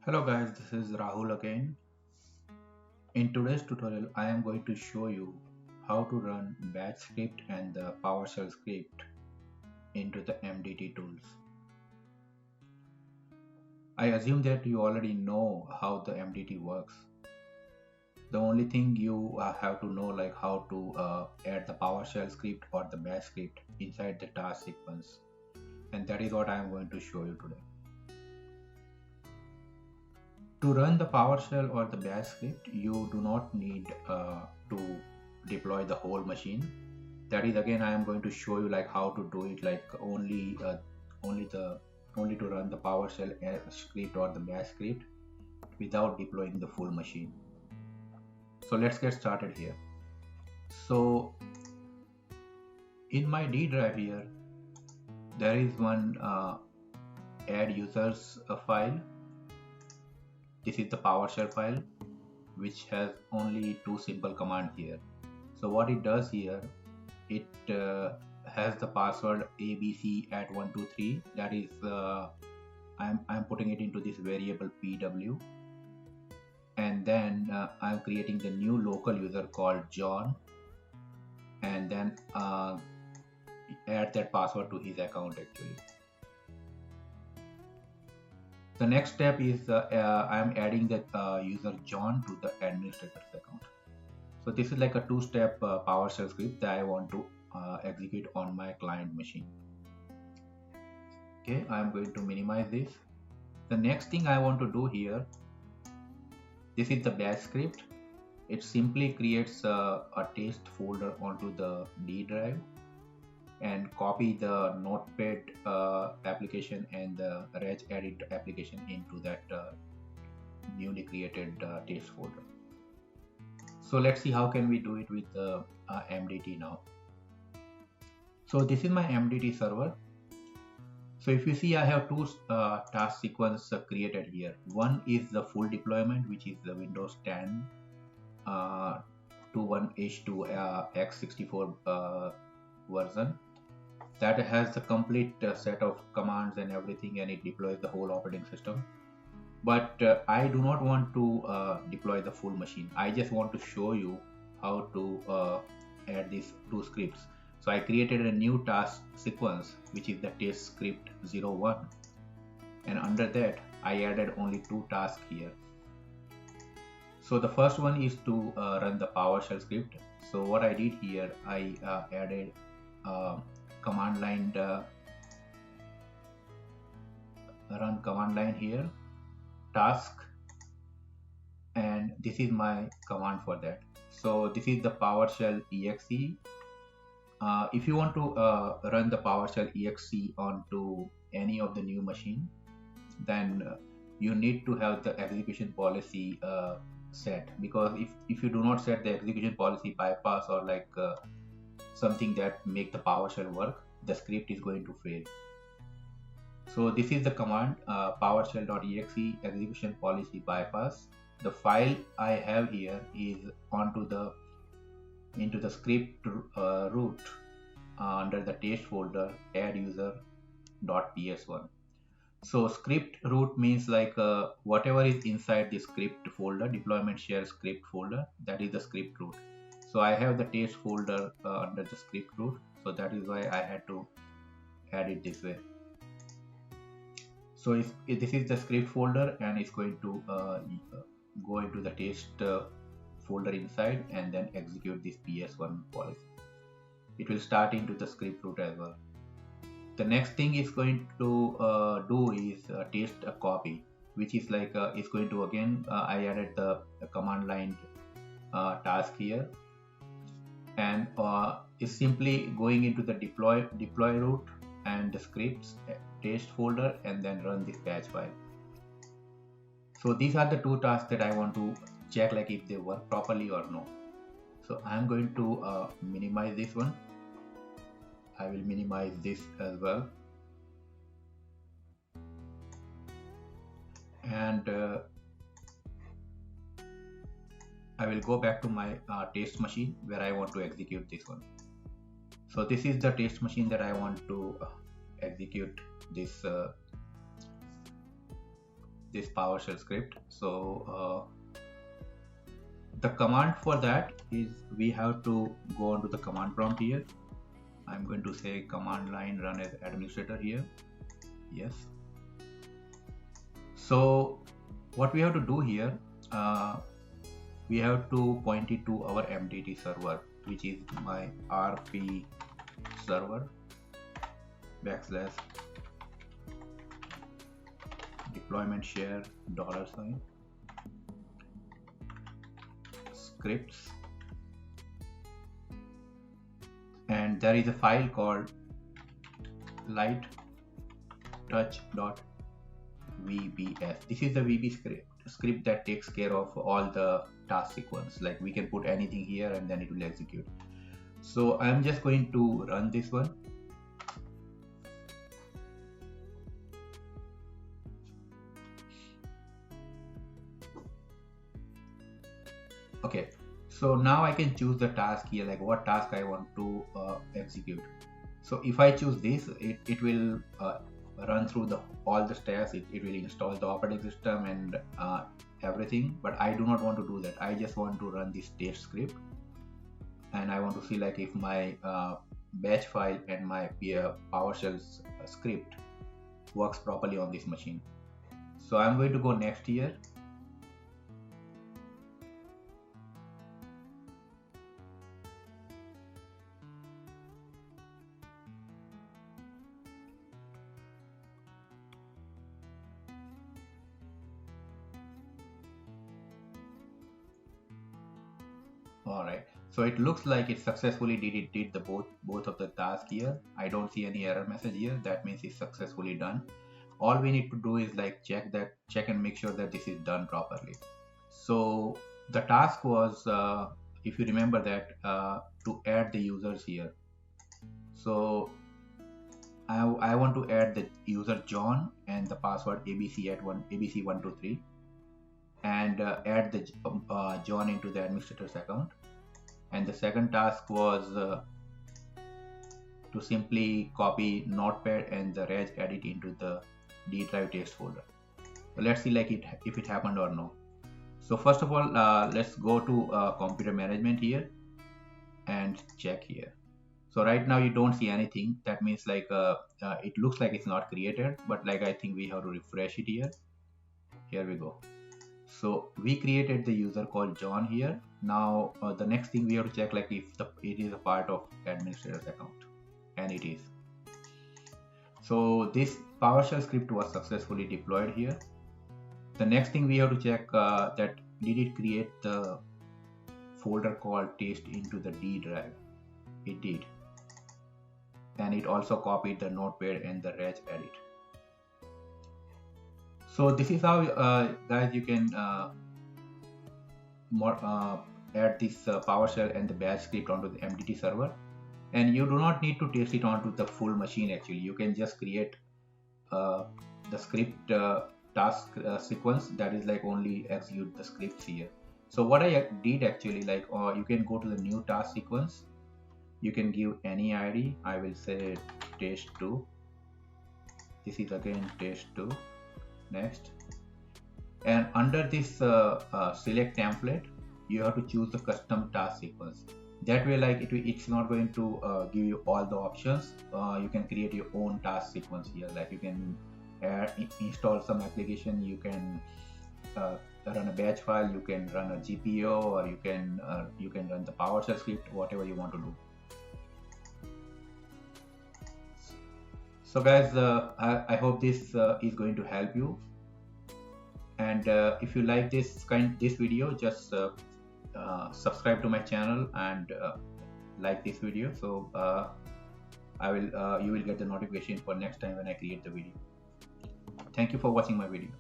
Hello guys, this is Rahul again. In today's tutorial, I am going to show you how to run batch script and the PowerShell script into the MDT tools. I assume that you already know how the MDT works. The only thing you have to know like how to add the PowerShell script or the batch script inside the task sequence, and that is what I am going to show you today. To run the PowerShell or the bash script, you do not need to deploy the whole machine. That is, again, I am going to show you like how to do it, like only to run the PowerShell script or the bash script without deploying the full machine. So let's get started here. So in my D drive here, there is one add users file. This is the PowerShell file, which has only two simple commands here. So what it does here, it has the password abc@123. That is, I'm putting it into this variable pw, and then I'm creating the new local user called John, and then add that password to his account actually. The next step is I am adding the user John to the administrator's account. So this is like a two-step PowerShell script that I want to execute on my client machine. Okay, I am going to minimize this. The next thing I want to do here, this is the bash script. It simply creates a test folder onto the D drive and copy the notepad application and the regedit application into that newly created test folder. So let's see how can we do it with MDT now. So this is my MDT server. So if you see, I have two task sequence created here. One is the full deployment, which is the Windows 10 21H2 x64 version. That has the complete set of commands and everything, and it deploys the whole operating system. But I do not want to deploy the full machine. I just want to show you how to add these two scripts. So I created a new task sequence, which is the test script 01, and under that I added only two tasks here. So the first one is to run the PowerShell script. So what I did here, I added command line run command line here, task, and this is my command for that. So this is the Powershell.exe. If you want to run the Powershell.exe onto any of the new machine, then you need to have the execution policy set, because if you do not set the execution policy bypass or like something that make the PowerShell work, the script is going to fail. So this is the command PowerShell.exe execution policy bypass. The file I have here is into the script root under the test folder add user.ps1. So script root means like whatever is inside the script folder, deployment share script folder, that is the script root. So I have the test folder under the script root, so that is why I had to add it this way. So if this is the script folder, and it's going to go into the test folder inside and then execute this PS1 policy. It will start into the script root as well. The next thing it's going to do is test a copy, which is like it's going to again I added the command line task here, and is simply going into the deployroot and the scripts test folder and then run this batch file. So these are the two tasks that I want to check like if they work properly or no. So I'm going to minimize this one. I will minimize this as well, and I will go back to my test machine where I want to execute this one. So this is the test machine that I want to execute this this PowerShell script. So the command for that is we have to go onto the command prompt here. I'm going to say command line run as administrator here. Yes. So what we have to do here, we have to point it to our MDT server, which is my RP server / deployment share $, scripts, and there is a file called LiteTouch.vbs. This is the VB script that takes care of all the task sequence. Like we can put anything here and then it will execute. So I'm just going to run this one. Okay, so now I can choose the task here, like what task I want to execute. So if I choose this, it will run through all the steps. It will install the operating system and everything, but I do not want to do that. I just want to run this test script, and I want to see like if my batch file and my PowerShell script works properly on this machine. So I'm going to go next here. Alright, so it looks like it successfully did the both of the tasks here. I don't see any error message here. That means it's successfully done. All we need to do is like check and make sure that this is done properly. So the task was, if you remember that, to add the users here. So I want to add the user John and the password ABC123, and add the John into the administrator's account. And the second task was to simply copy Notepad and the reg edit into the D drive test folder. So let's see like if it happened or no. So first of all, let's go to computer management here and check here. So right now you don't see anything. That means like it looks like it's not created, but like I think we have to refresh it here. Here we go. So we created the user called John here. Now the next thing we have to check like if it is a part of administrator's account, and it is. So this PowerShell script was successfully deployed here. The next thing we have to check that did it create the folder called test into the D drive. It did, and it also copied the Notepad and the reg edit. So this is how guys you can add this PowerShell and the bash script onto the MDT server, and you do not need to test it onto the full machine. Actually, you can just create the script task sequence that is like only execute the scripts here. So what I did actually, like you can go to the new task sequence. You can give any ID. I will say test2. This is again test2. Next, and under this select template, you have to choose the custom task sequence. That way, like it's not going to give you all the options. You can create your own task sequence here. Like you can install some application. You can run a batch file. You can run a GPO, or you can run the PowerShell script. Whatever you want to do. So guys, I hope this is going to help you, and if you like this video, just subscribe to my channel and like this video. So you will get the notification for next time when I create the video. Thank you for watching my video.